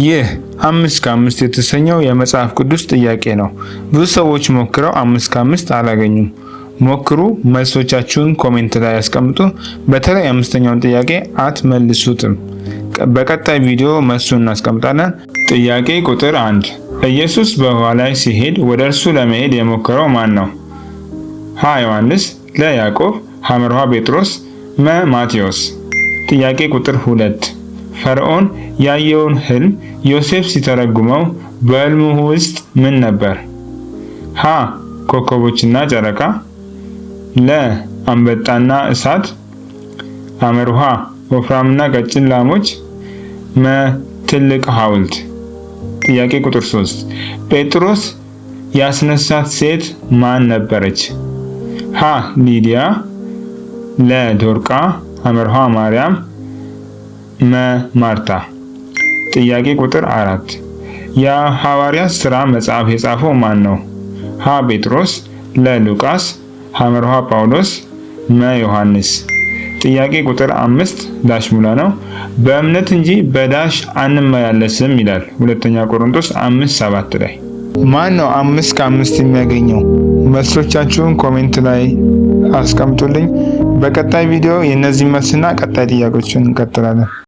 ይህ 5 ከ5 የተሰኘው የመጽሐፍ ቅዱስ ጥያቄ ነው። ብዙ ሰዎች ሞክረው 5 ከ5 አላገኙም። ሞክሩ፣ መልሶቻችሁን ኮሜንት ላይ ያስቀምጡ። በተለይ አምስተኛውን ጥያቄ አትመልሱትም። በቀጣይ ቪዲዮ መልሱን እናስቀምጣለን። ጥያቄ ቁጥር 1 ኢየሱስ በውሃ ላይ ሲሄድ ወደ እርሱ ለመሄድ የሞከረው ማን ነው? ሀ ዮሐንስ፣ ለ ያዕቆብ፣ ሐመርሃ ጴጥሮስ፣ መ ማቴዎስ። ጥያቄ ቁጥር 2 ፈርዖን ያየውን ህልም ዮሴፍ ሲተረጉመው በህልሙ ውስጥ ምን ነበር? ሀ ኮከቦችና ጨረቃ፣ ለ አንበጣና እሳት፣ ሐመርሃ ወፍራምና ቀጭን ላሞች፣ መ ትልቅ ሐውልት። ጥያቄ ቁጥር 3 ጴጥሮስ ያስነሳት ሴት ማን ነበረች? ሀ ሊዲያ፣ ለ ዶርቃ፣ ሐመርሃ ማርያም፣ መ ማርታ። ጥያቄ ቁጥር 4 የሐዋርያት ሥራ መጽሐፍ የጻፈው ማን ነው? ሀ ጴጥሮስ፣ ለ ሉቃስ፣ ሐመርሃ ጳውሎስ፣ መ ዮሐንስ። ጥያቄ ቁጥር 5 ዳሽ ሙላ ነው። በእምነት እንጂ በዳሽ አንመላለስም ይላል ሁለተኛ ቆሮንቶስ 5:7 ላይ። ማን ነው 5 ከ5 የሚያገኘው? መልሶቻችሁን ኮሜንት ላይ አስቀምጡልኝ። በቀጣይ ቪዲዮ የእነዚህ መልስና ቀጣይ ጥያቄዎችን እንቀጥላለን።